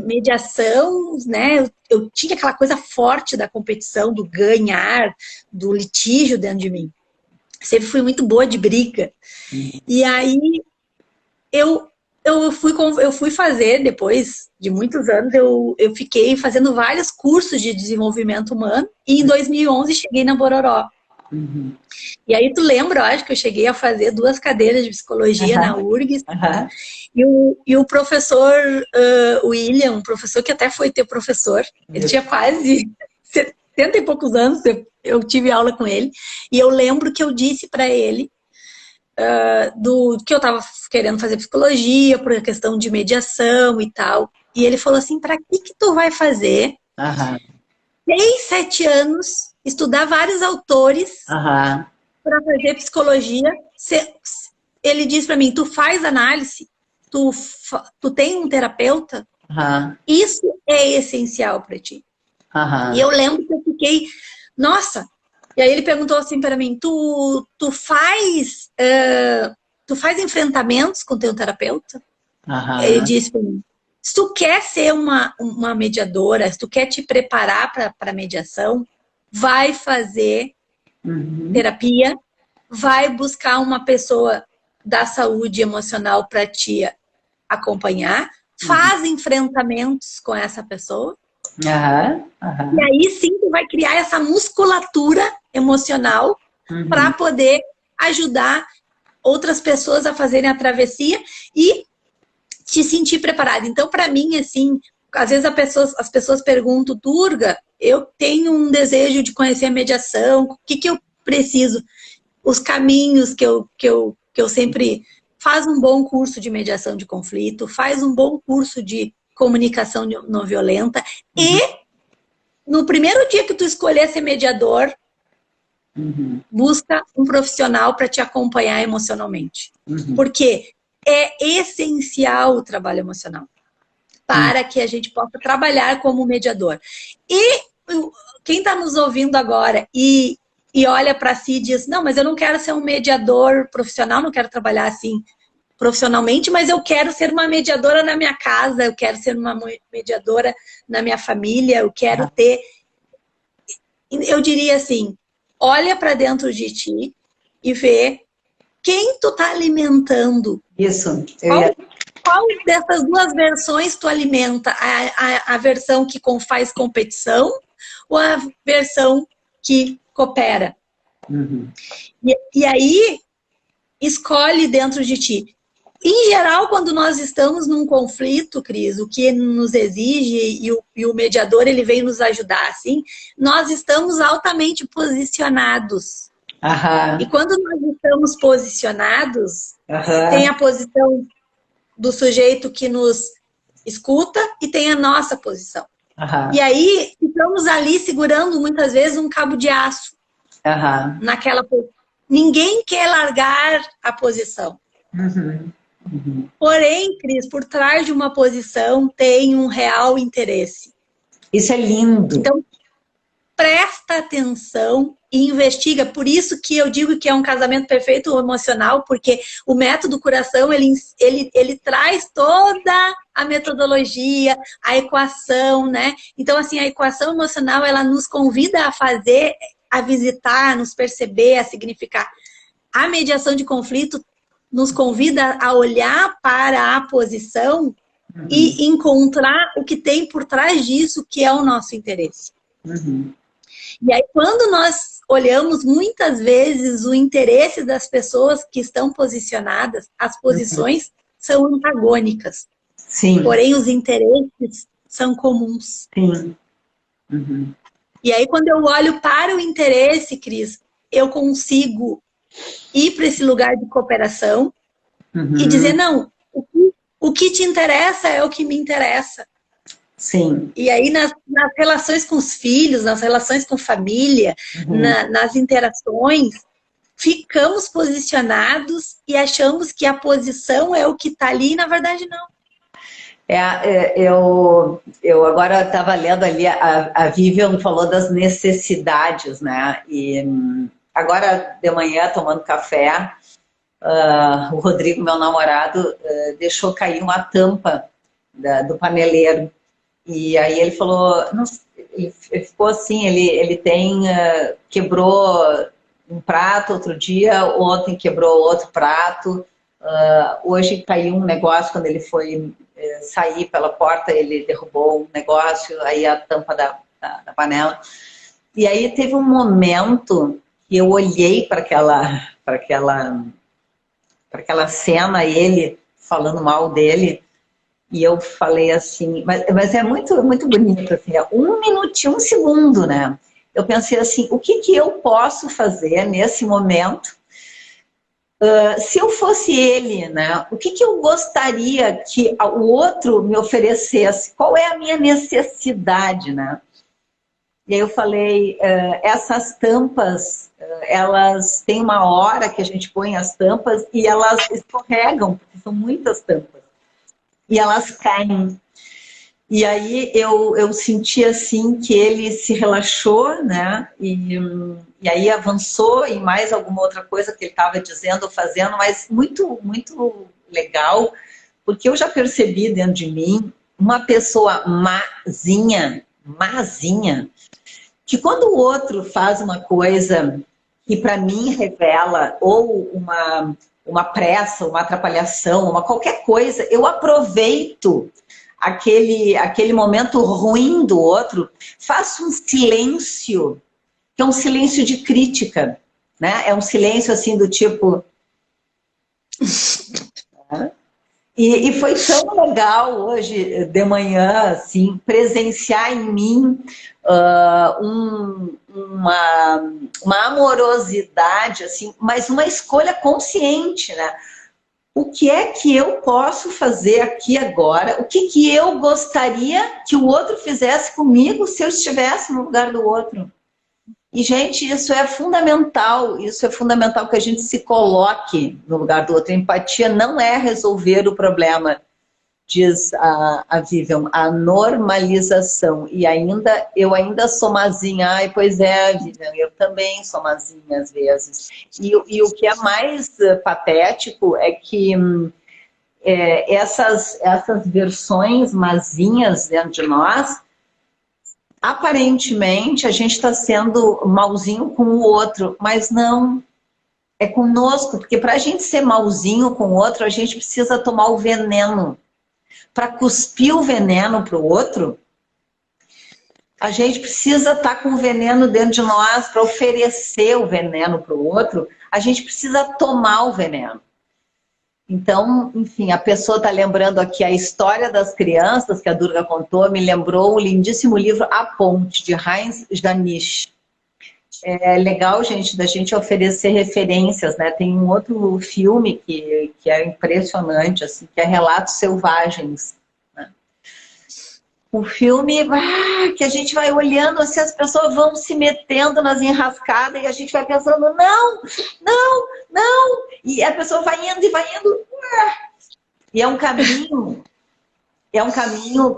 mediação, né? Eu tinha aquela coisa forte da competição, do ganhar, do litígio dentro de mim. Sempre fui muito boa de briga. E aí eu fui fazer, depois de muitos anos, eu fiquei fazendo vários cursos de desenvolvimento humano, e em 2011 cheguei na Bororó. E aí tu lembra, eu acho que eu cheguei a fazer 2 cadeiras de psicologia na URGS, e o professor William, um professor que até foi teu professor, ele tinha quase 70 e poucos anos, eu tive aula com ele, e eu lembro que eu disse para ele que eu estava querendo fazer psicologia por uma questão de mediação e tal, e ele falou assim, para que tu vai fazer 6, 7 anos estudar vários autores para fazer psicologia? Ele diz para mim, tu faz análise, tu tem um terapeuta, isso é essencial para ti. E eu lembro que eu fiquei, nossa, e aí ele perguntou assim para mim, tu faz enfrentamentos com teu terapeuta? Ele disse para mim, se tu quer ser uma mediadora, se tu quer te preparar para mediação, vai fazer terapia, vai buscar uma pessoa da saúde emocional para te acompanhar, faz enfrentamentos com essa pessoa, e aí sim tu vai criar essa musculatura emocional para poder ajudar outras pessoas a fazerem a travessia e te sentir preparado. Então, para mim, assim, às vezes as pessoas perguntam, Durga, eu tenho um desejo de conhecer a mediação, o que eu preciso? Os caminhos que eu sempre... Faz um bom curso de mediação de conflito, faz um bom curso de comunicação não violenta e no primeiro dia que tu escolher ser mediador, busca um profissional para te acompanhar emocionalmente. Porque é essencial o trabalho emocional para que a gente possa trabalhar como mediador. E quem está nos ouvindo agora e olha para si e diz, não, mas eu não quero ser um mediador profissional, não quero trabalhar assim. profissionalmente, mas eu quero ser uma mediadora na minha casa, eu quero ser uma mediadora na minha família, eu quero ter... Eu diria assim, olha para dentro de ti e vê quem tu tá alimentando. Isso. Qual dessas duas versões tu alimenta? A versão que faz competição ou a versão que coopera? E aí, escolhe dentro de ti. Em geral, quando nós estamos num conflito, Cris, o que nos exige e o mediador ele vem nos ajudar, assim, nós estamos altamente posicionados. E quando nós estamos posicionados, tem a posição do sujeito que nos escuta e tem a nossa posição. E aí, estamos ali segurando muitas vezes um cabo de aço. Naquela posição. Ninguém quer largar a posição. Porém, Cris, por trás de uma posição tem um real interesse. Isso é lindo. Então, presta atenção e investiga. Por isso que eu digo que é um casamento perfeito emocional, porque o método Curação, ele traz toda a metodologia, a equação, né? Então, assim, a equação emocional, ela nos convida a fazer, a visitar, a nos perceber, a significar. A mediação de conflito nos convida a olhar para a posição e encontrar o que tem por trás disso, que é o nosso interesse. E aí, quando nós olhamos muitas vezes o interesse das pessoas que estão posicionadas, as posições são antagônicas. Sim. Porém, os interesses são comuns. Sim. E aí, quando eu olho para o interesse, Cris, eu consigo ir para esse lugar de cooperação e dizer, não, o que te interessa é o que me interessa. Sim. E aí, nas relações com os filhos, nas relações com família, nas interações, ficamos posicionados e achamos que a posição é o que está ali, e na verdade não. Eu agora estava lendo ali, a Vivian falou das necessidades, né? E agora de manhã, tomando café, o Rodrigo, meu namorado, deixou cair uma tampa do paneleiro. E aí ele falou, ele ficou assim, ele quebrou um prato outro dia, ontem quebrou outro prato, hoje caiu um negócio, quando ele foi sair pela porta, ele derrubou um negócio, aí a tampa da panela. E aí teve um momento que eu olhei para aquela cena, ele falando mal dele, e eu falei assim, mas é muito, muito bonito, assim, um minutinho, um segundo, né? Eu pensei assim, o que eu posso fazer nesse momento? Se eu fosse ele, né? O que eu gostaria que o outro me oferecesse? Qual é a minha necessidade, né? E aí eu falei, essas tampas, elas têm uma hora que a gente põe as tampas e elas escorregam, porque são muitas tampas. E elas caem. E aí eu senti assim que ele se relaxou, né? E aí avançou em mais alguma outra coisa que ele estava dizendo, fazendo, mas muito, muito legal, porque eu já percebi dentro de mim uma pessoa mazinha, que quando o outro faz uma coisa que para mim revela ou uma pressa, uma atrapalhação, qualquer coisa, eu aproveito aquele momento ruim do outro, faço um silêncio, que é um silêncio de crítica, né? É um silêncio assim do tipo... E foi tão legal hoje de manhã, assim, presenciar em mim uma amorosidade, assim, mas uma escolha consciente, né? O que é que eu posso fazer aqui agora? O que eu gostaria que o outro fizesse comigo se eu estivesse no lugar do outro? E, gente, isso é fundamental que a gente se coloque no lugar do outro. A empatia não é resolver o problema, diz a Vivian, a normalização. E eu ainda sou mazinha. Ai, pois é, Vivian, eu também sou mazinha às vezes. E o que é mais patético é que essas versões mazinhas dentro de nós, aparentemente a gente está sendo malzinho com o outro, mas não, é conosco, porque para a gente ser malzinho com o outro, a gente precisa tomar o veneno. Para cuspir o veneno para o outro, a gente precisa estar com o veneno dentro de nós. Para oferecer o veneno para o outro, a gente precisa tomar o veneno. Então, enfim, a pessoa está lembrando aqui a história das crianças que a Durga contou, me lembrou o lindíssimo livro A Ponte, de Heinz Janisch. É legal, gente, da gente oferecer referências, né? Tem um outro filme que é impressionante, assim, que é Relatos Selvagens. Um filme que a gente vai olhando, assim, as pessoas vão se metendo nas enrascadas e a gente vai pensando, não, não, não. E a pessoa vai indo e vai indo. E é um caminho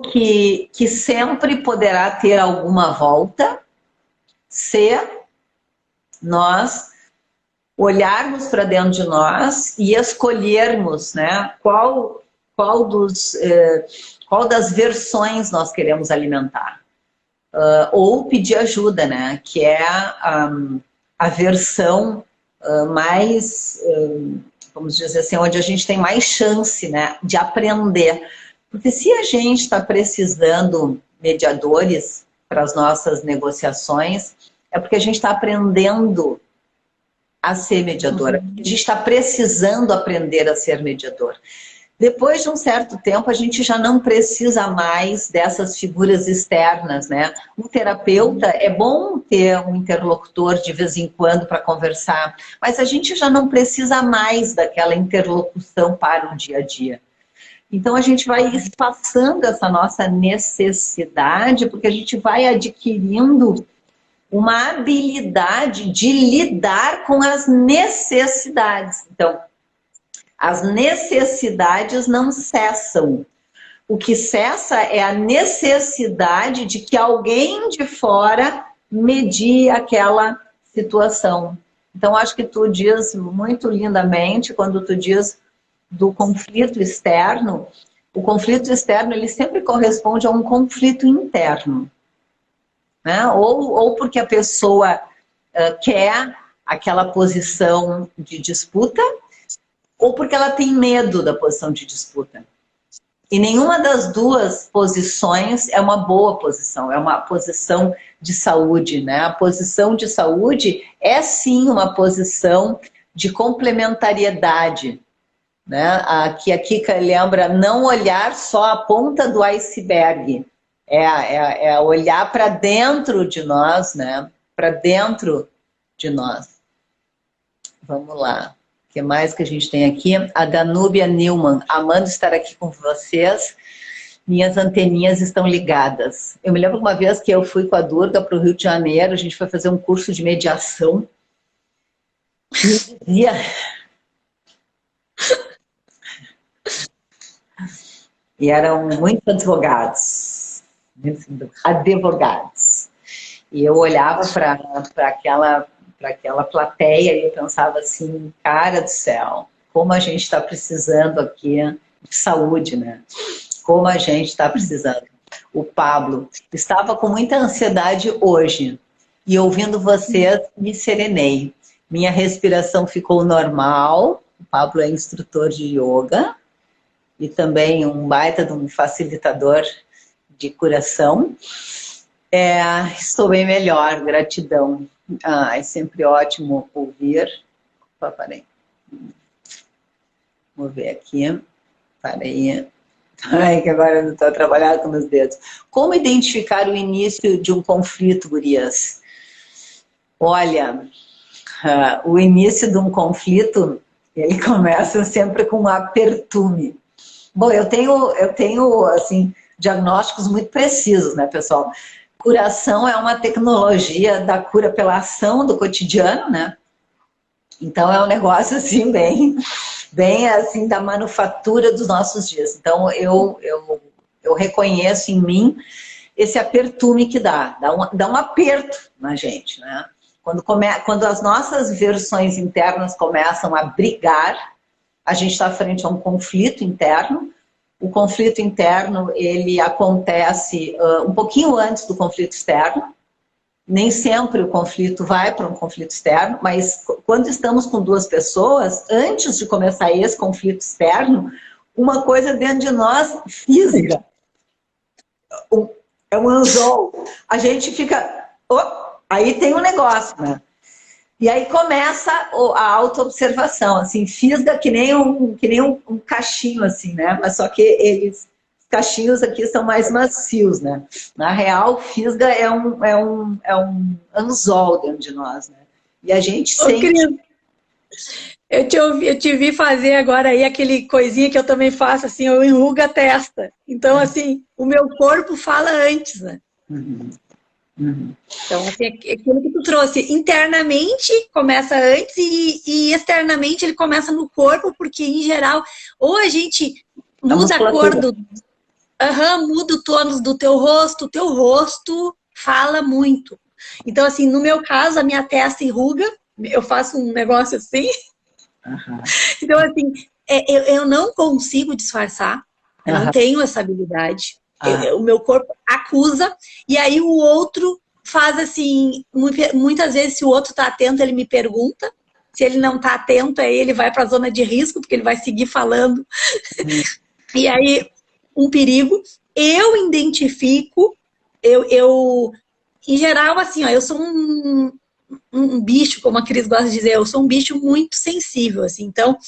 que sempre poderá ter alguma volta se nós olharmos para dentro de nós e escolhermos, né, qual das versões nós queremos alimentar. Ou pedir ajuda, né? Que é a versão mais, vamos dizer assim, onde a gente tem mais chance, né, de aprender. Porque se a gente está precisando mediadores para as nossas negociações, é porque a gente está aprendendo a ser mediadora. A gente está precisando aprender a ser mediador. Depois de um certo tempo, a gente já não precisa mais dessas figuras externas, né? Um terapeuta, é bom ter um interlocutor de vez em quando para conversar, mas a gente já não precisa mais daquela interlocução para o dia a dia. Então, a gente vai espaçando essa nossa necessidade, porque a gente vai adquirindo uma habilidade de lidar com as necessidades. Então, as necessidades não cessam. O que cessa é a necessidade de que alguém de fora medie aquela situação. Então, acho que tu diz muito lindamente, quando tu diz do conflito externo, o conflito externo ele sempre corresponde a um conflito interno. Né? Ou porque a pessoa quer aquela posição de disputa, ou porque ela tem medo da posição de disputa. E nenhuma das duas posições é uma boa posição, é uma posição de saúde, né? A posição de saúde é sim uma posição de complementariedade, né? Aqui a Kika lembra não olhar só a ponta do iceberg, é olhar para dentro de nós, né? Para dentro de nós. Vamos lá. O que mais que a gente tem aqui? A Danúbia Newman. Amando estar aqui com vocês. Minhas anteninhas estão ligadas. Eu me lembro uma vez que eu fui com a Durga para o Rio de Janeiro. A gente foi fazer um curso de mediação. E eram muitos advogados. E eu olhava para aquela plateia e eu pensava assim, cara do céu, como a gente está precisando aqui de saúde, né? Como a gente está precisando. O Pablo estava com muita ansiedade hoje e ouvindo vocês me serenei. Minha respiração ficou normal. O Pablo é instrutor de yoga e também um baita de um facilitador de curação. Estou bem melhor, gratidão. É sempre ótimo ouvir. Opa, parei. Vou ver aqui. Parei. Ai, que agora eu não estou trabalhando com meus dedos. Como identificar o início de um conflito, gurias? Olha, o início de um conflito, ele começa sempre com um apertume. Bom, eu tenho assim, diagnósticos muito precisos, né, pessoal? Curação é uma tecnologia da cura pela ação do cotidiano, né? Então é um negócio assim bem assim da manufatura dos nossos dias. Então eu reconheço em mim esse apertume que dá um aperto na gente, né? Quando as nossas versões internas começam a brigar, a gente está frente a um conflito interno. O conflito interno, ele acontece um pouquinho antes do conflito externo. Nem sempre o conflito vai para um conflito externo, mas quando estamos com duas pessoas, antes de começar esse conflito externo, uma coisa dentro de nós fisga. É um anzol. A gente fica... aí tem um negócio, né? E aí começa a autoobservação, assim, fisga que nem um cachinho, assim, né? Mas só que os cachinhos aqui são mais macios, né? Na real, fisga é um anzol dentro de nós, né? E a gente sente... Eu te vi fazer agora aí aquele coisinha que eu também faço, assim, eu enrugo a testa. Então, assim, o meu corpo fala antes, né? Então, assim, aquilo que tu trouxe, internamente começa antes e externamente ele começa no corpo, porque, em geral, ou a gente muda a cor muda o tônus do teu rosto, o teu rosto fala muito. Então, assim, no meu caso, a minha testa enruga, eu faço um negócio assim. Então, assim, eu não consigo disfarçar, eu não tenho essa habilidade. O meu corpo acusa, e aí o outro faz assim, muitas vezes se o outro está atento, ele me pergunta, se ele não está atento, aí ele vai para a zona de risco, porque ele vai seguir falando. E aí, um perigo, eu identifico, em geral, assim, ó, eu sou um bicho, como a Cris gosta de dizer, eu sou um bicho muito sensível, assim, então,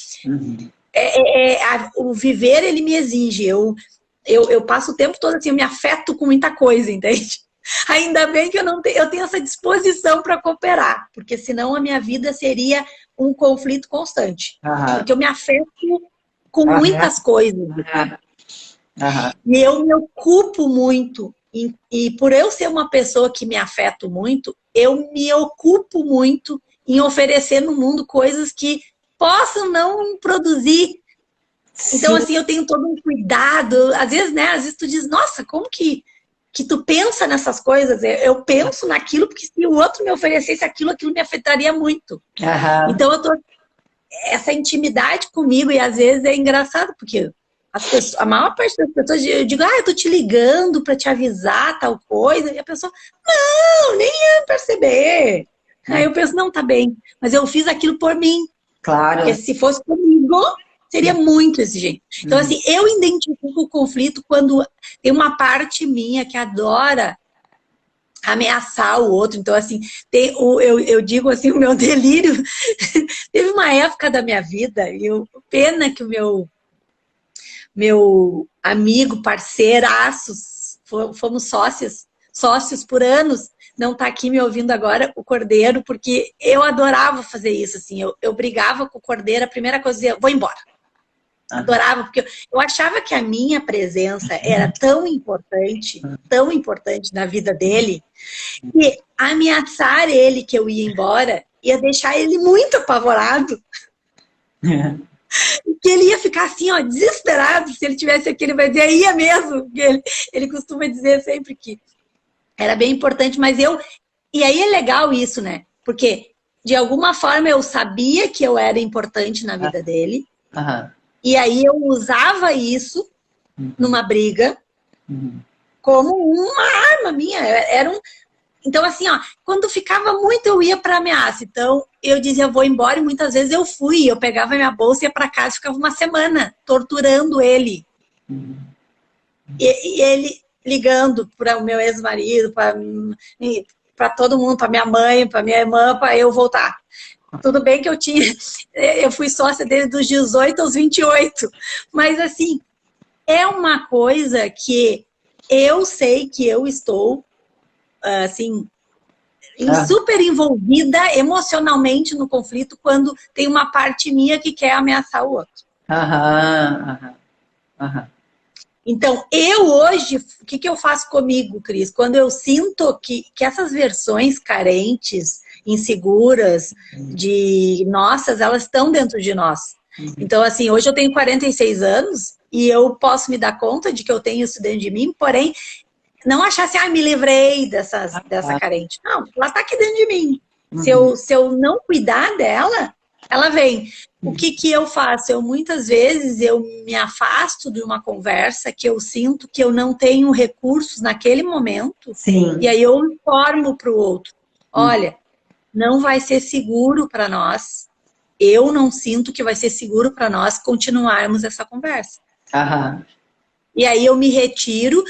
o viver, ele me exige, eu passo o tempo todo assim, eu me afeto com muita coisa, entende? Ainda bem que eu tenho essa disposição para cooperar, porque senão a minha vida seria um conflito constante. Porque eu me afeto com muitas coisas. E eu me ocupo muito. E por eu ser uma pessoa que me afeto muito, eu me ocupo muito em oferecer no mundo coisas que possam não produzir. Então, assim, eu tenho todo um cuidado. Às vezes, né? Às vezes tu diz, nossa, como que tu pensa nessas coisas? Eu penso naquilo, porque se o outro me oferecesse aquilo me afetaria muito. Então, essa intimidade comigo, e às vezes é engraçado, porque a maior parte das pessoas, eu digo, eu tô te ligando para te avisar tal coisa, e a pessoa, não, nem ia perceber. Aí eu penso, não, tá bem, mas eu fiz aquilo por mim. Claro. Porque se fosse comigo, seria muito exigente. Então, assim, eu identifico o conflito quando tem uma parte minha que adora ameaçar o outro. Então, assim, eu digo assim, o meu delírio. Teve uma época da minha vida, e pena que o meu amigo, parceiraços, fomos sócios por anos, não está aqui me ouvindo agora, o Cordeiro, porque eu adorava fazer isso, assim, eu brigava com o Cordeiro, a primeira coisa eu dizia, vou embora. Adorava, porque eu achava que a minha presença era tão importante na vida dele, que ameaçar ele que eu ia embora ia deixar ele muito apavorado. Que ele ia ficar assim, ó, desesperado. Se ele tivesse aqui, ele vai dizer, ia mesmo. Ele costuma dizer sempre que era bem importante, mas e aí é legal isso, né? Porque, de alguma forma, eu sabia que eu era importante na vida dele. E aí eu usava isso numa briga como uma arma minha. Então, assim, ó, quando ficava muito, eu ia para ameaça. Então, eu dizia, vou embora, e muitas vezes eu fui. Eu pegava minha bolsa, ia para casa, ficava uma semana torturando ele. E ele ligando para o meu ex-marido, para todo mundo, para minha mãe, para minha irmã, para eu voltar. Tudo bem que eu fui sócia desde os 18 aos 28. Mas, assim, é uma coisa que eu sei que eu estou, assim, super envolvida emocionalmente no conflito quando tem uma parte minha que quer ameaçar o outro. Então, eu hoje, o que eu faço comigo, Cris? Quando eu sinto que essas versões carentes, inseguras, de nossas, elas estão dentro de nós. Então, assim, hoje eu tenho 46 anos e eu posso me dar conta de que eu tenho isso dentro de mim, porém, não achar assim, me livrei dessa carente. Não, ela está aqui dentro de mim. Se eu não cuidar dela, ela vem. O que eu faço? Muitas vezes eu me afasto de uma conversa que eu sinto que eu não tenho recursos naquele momento. Sim. E aí eu informo para o outro. Olha, não vai ser seguro para nós. Eu não sinto que vai ser seguro para nós continuarmos essa conversa. Aham. E aí eu me retiro,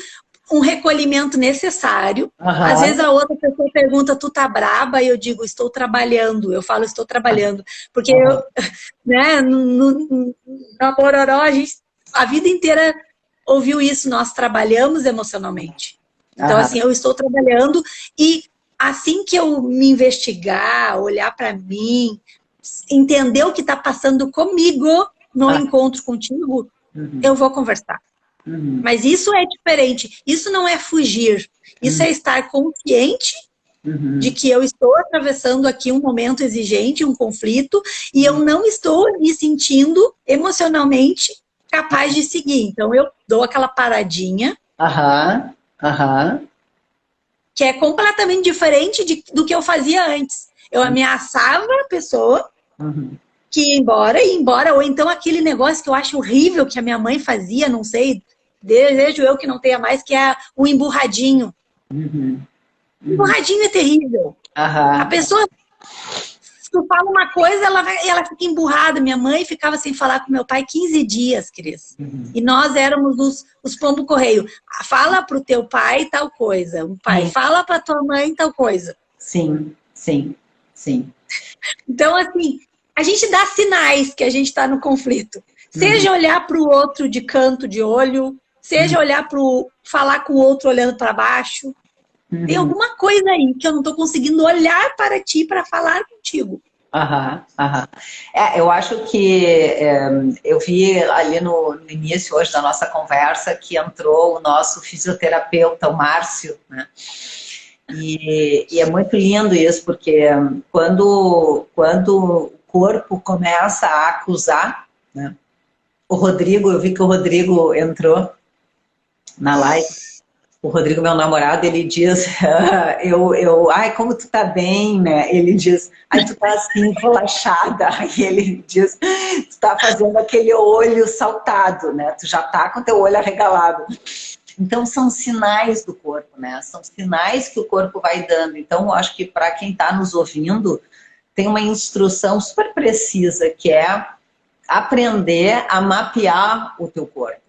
um recolhimento necessário. Aham. Às vezes a outra pessoa pergunta, tu tá braba? E eu digo, estou trabalhando. Eu falo, estou trabalhando. Porque eu, né, na Bororó, a vida inteira ouviu isso, nós trabalhamos emocionalmente. Então, assim, eu estou trabalhando e assim que eu me investigar, olhar para mim, entender o que está passando comigo no encontro contigo, eu vou conversar. Mas isso é diferente. Isso não é fugir. Isso é estar consciente de que eu estou atravessando aqui um momento exigente, um conflito, e eu não estou me sentindo emocionalmente capaz de seguir. Então, eu dou aquela paradinha. Que é completamente diferente do que eu fazia antes. Eu ameaçava a pessoa que ia embora, ou então aquele negócio que eu acho horrível que a minha mãe fazia, não sei, desejo eu que não tenha mais, que é o emburradinho. Emburradinho é terrível. A pessoa, se tu fala uma coisa, ela fica emburrada. Minha mãe ficava sem falar com meu pai 15 dias, Cris. E nós éramos os pombo correio. Fala pro teu pai tal coisa. O pai fala pra tua mãe tal coisa. Sim, sim, sim. Então, assim, a gente dá sinais que a gente está no conflito. Seja olhar para o outro de canto de olho, seja olhar falar com o outro olhando para baixo. Tem alguma coisa aí que eu não estou conseguindo olhar para ti para falar contigo. Eu acho que eu vi ali no início hoje da nossa conversa que entrou o nosso fisioterapeuta, o Márcio, né? E é muito lindo isso, porque quando o corpo começa a acusar, né? O Rodrigo, eu vi que o Rodrigo entrou na live. O Rodrigo, meu namorado, ele diz, ai, como tu tá bem, né? Ele diz, ai, tu tá assim, relaxada. E ele diz, tu tá fazendo aquele olho saltado, né? Tu já tá com teu olho arregalado. Então, são sinais do corpo, né? São sinais que o corpo vai dando. Então, eu acho que para quem tá nos ouvindo, tem uma instrução super precisa, que é aprender a mapear o teu corpo.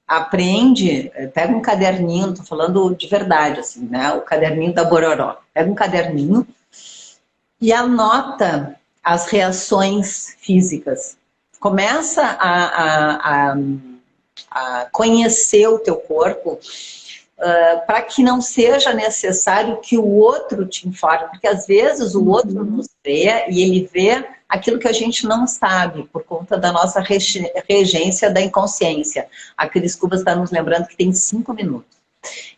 Aprende, pega um caderninho, tô falando de verdade, assim, né? O caderninho da Bororó. Pega um caderninho e anota as reações físicas. Começa a conhecer o teu corpo para que não seja necessário que o outro te informe, porque às vezes o outro nos vê e ele vê aquilo que a gente não sabe por conta da nossa regência da inconsciência. A Cris Cubas está nos lembrando que tem 5 minutos.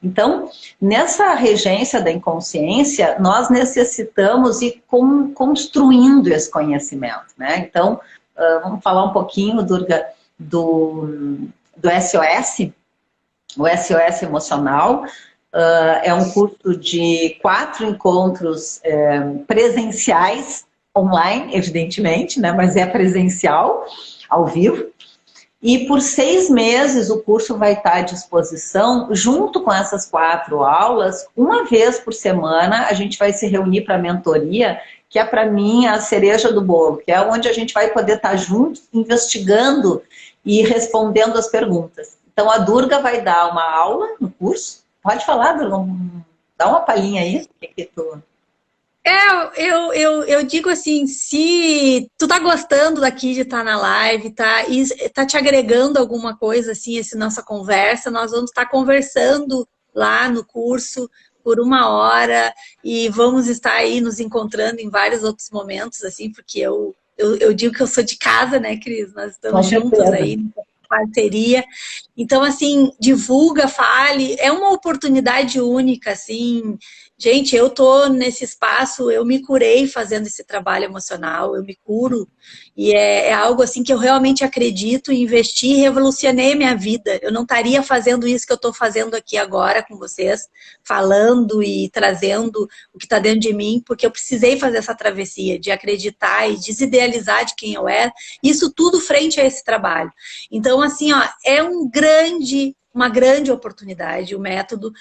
Então, nessa regência da inconsciência, nós necessitamos ir construindo esse conhecimento, né? Então, vamos falar um pouquinho, Durga, do SOS. O SOS Emocional é um curso de 4 encontros presenciais, online, evidentemente, né? Mas é presencial, ao vivo. E por 6 meses o curso vai estar à disposição, junto com essas 4 aulas, uma vez por semana a gente vai se reunir para a mentoria, que é para mim a cereja do bolo, que é onde a gente vai poder estar juntos, investigando e respondendo as perguntas. Então a Durga vai dar uma aula no curso. Pode falar, Durga, dá uma palhinha aí. Que tu... Eu digo assim, se tu tá gostando daqui de estar na live, tá te agregando alguma coisa assim, essa nossa conversa, nós vamos estar conversando lá no curso por 1 hora e vamos estar aí nos encontrando em vários outros momentos, assim, porque eu digo que eu sou de casa, né, Cris? Nós estamos juntos aí, parceria. Então, assim, divulga, fale, é uma oportunidade única, assim. Gente, eu tô nesse espaço, eu me curei fazendo esse trabalho emocional, eu me curo, e é algo assim que eu realmente acredito, investi, revolucionei minha vida. Eu não estaria fazendo isso que eu estou fazendo aqui agora com vocês, falando e trazendo o que está dentro de mim, porque eu precisei fazer essa travessia de acreditar e desidealizar de quem eu era, isso tudo frente a esse trabalho. Então, assim, ó, é uma grande oportunidade o método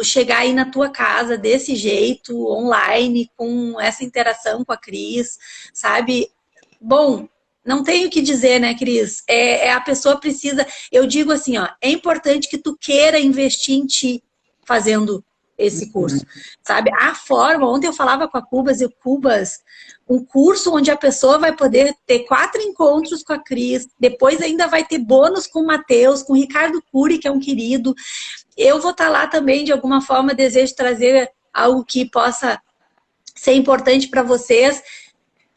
chegar aí na tua casa desse jeito, online, com essa interação com a Cris, sabe? Bom, não tenho o que dizer, né, Cris? A pessoa precisa, eu digo assim, ó, é importante que tu queira investir em ti fazendo esse curso, sabe? A forma, ontem eu falava com a Cubas, um curso onde a pessoa vai poder ter 4 encontros com a Cris, depois ainda vai ter bônus com o Matheus, com o Ricardo Cury, que é um querido. Eu vou estar lá também, de alguma forma, desejo trazer algo que possa ser importante para vocês.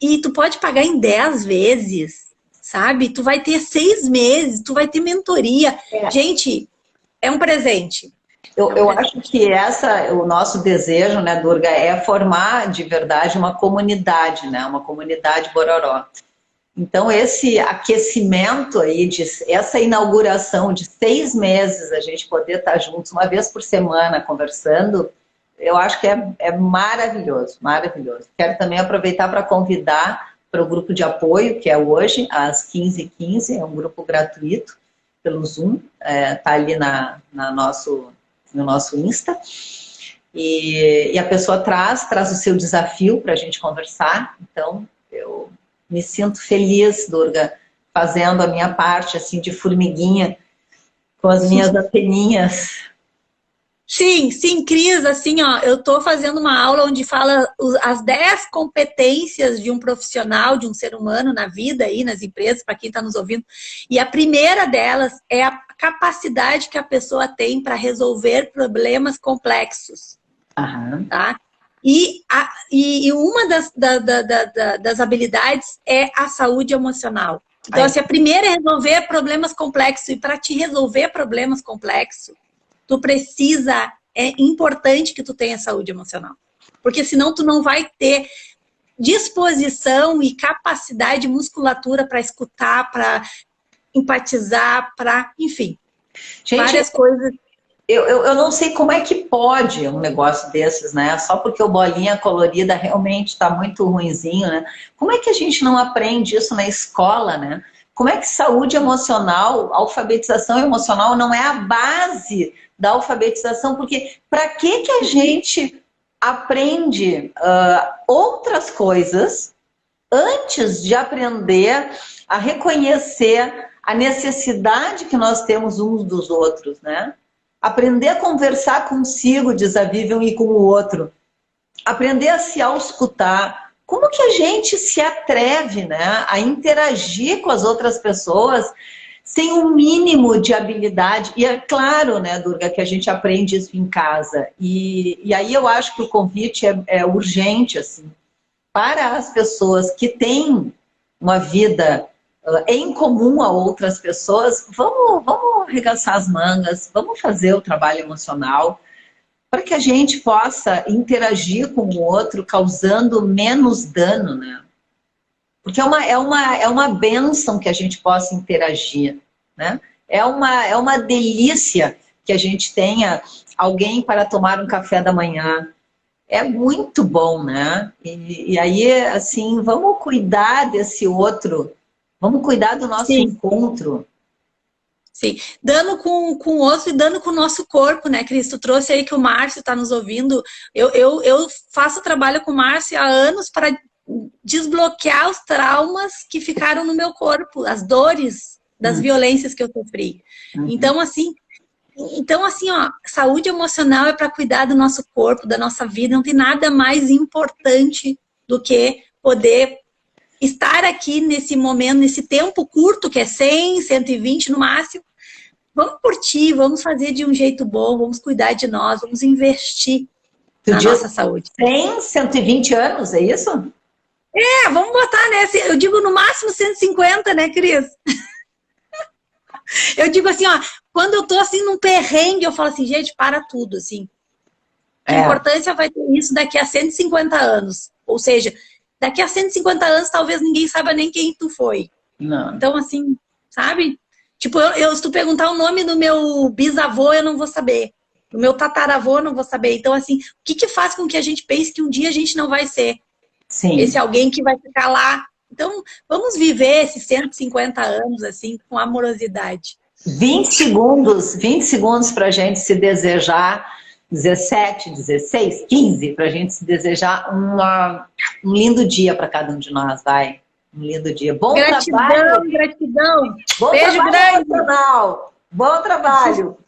E tu pode pagar em 10 vezes, sabe? Tu vai ter 6 meses, tu vai ter mentoria. Gente, é um presente. Eu acho que o nosso desejo, né, Durga, é formar de verdade uma comunidade, né? Uma comunidade Bororó. Então, esse aquecimento aí, essa inauguração de 6 meses, a gente poder estar juntos uma vez por semana conversando, eu acho que é maravilhoso, maravilhoso. Quero também aproveitar para convidar para o grupo de apoio, que é hoje, às 15h15, é um grupo gratuito pelo Zoom, tá ali no nosso Insta. E a pessoa traz o seu desafio para a gente conversar. Então, eu me sinto feliz, Durga, fazendo a minha parte, assim, de formiguinha, com as minhas anteninhas. Sim, Cris, assim, ó, eu tô fazendo uma aula onde fala as 10 competências de um profissional, de um ser humano na vida aí, nas empresas, para quem está nos ouvindo. E a primeira delas é a capacidade que a pessoa tem para resolver problemas complexos. Tá? E uma das habilidades é a saúde emocional. Então, assim, a primeira é resolver problemas complexos. E para te resolver problemas complexos, tu precisa, é importante que tu tenha saúde emocional. Porque senão tu não vai ter disposição e capacidade, musculatura para escutar, para empatizar, para, enfim, gente, várias coisas. Eu não sei como é que pode um negócio desses, né? Só porque o bolinha colorida realmente está muito ruinzinho, né? Como é que a gente não aprende isso na escola, né? Como é que saúde emocional, alfabetização emocional não é a base da alfabetização? Porque para que a gente aprende outras coisas antes de aprender a reconhecer a necessidade que nós temos uns dos outros, né? Aprender a conversar consigo, diz a Vivian, e com o outro. Aprender a se auscultar. Como que a gente se atreve, né, a interagir com as outras pessoas sem um mínimo de habilidade? E é claro, né, Durga, que a gente aprende isso em casa. E aí eu acho que o convite é urgente, assim, para as pessoas que têm uma vida em comum a outras pessoas. Vamos arregaçar as mangas, vamos fazer o trabalho emocional para que a gente possa interagir com o outro causando menos dano, né? Porque é uma bênção que a gente possa interagir, né? É uma delícia que a gente tenha alguém para tomar um café da manhã. É muito bom, né? E aí, assim, vamos cuidar desse outro, vamos cuidar do nosso encontro. Sim, dando com o outro e dando com o nosso corpo, né, Cris? Tu trouxe aí que o Márcio está nos ouvindo. Eu faço trabalho com o Márcio há anos para desbloquear os traumas que ficaram no meu corpo, as dores das violências que eu sofri. Então, assim, ó, saúde emocional é para cuidar do nosso corpo, da nossa vida. Não tem nada mais importante do que poder estar aqui nesse momento, nesse tempo curto, que é 100, 120 no máximo. Vamos curtir, vamos fazer de um jeito bom, vamos cuidar de nós, vamos investir na nossa saúde. 100, 120 anos, é isso? Vamos botar, né? Eu digo no máximo 150, né, Cris? Eu digo assim, ó, quando eu tô assim num perrengue, eu falo assim, gente, para tudo, assim. Que importância vai ter isso daqui a 150 anos? Ou seja, daqui a 150 anos talvez ninguém saiba nem quem tu foi. Não. Então, assim, sabe? Tipo, se tu perguntar o nome do meu bisavô, eu não vou saber. Do meu tataravô, eu não vou saber. Então, assim, o que que faz com que a gente pense que um dia a gente não vai ser Sim. esse alguém que vai ficar lá? Então, vamos viver esses 150 anos, assim, com amorosidade. 20 segundos para a gente se desejar, 17, 16, 15, para a gente se desejar um lindo dia para cada um de nós, vai. Um lindo dia. Bom gratidão, trabalho. Gratidão. Bom Beijo trabalho, grande. Bom trabalho.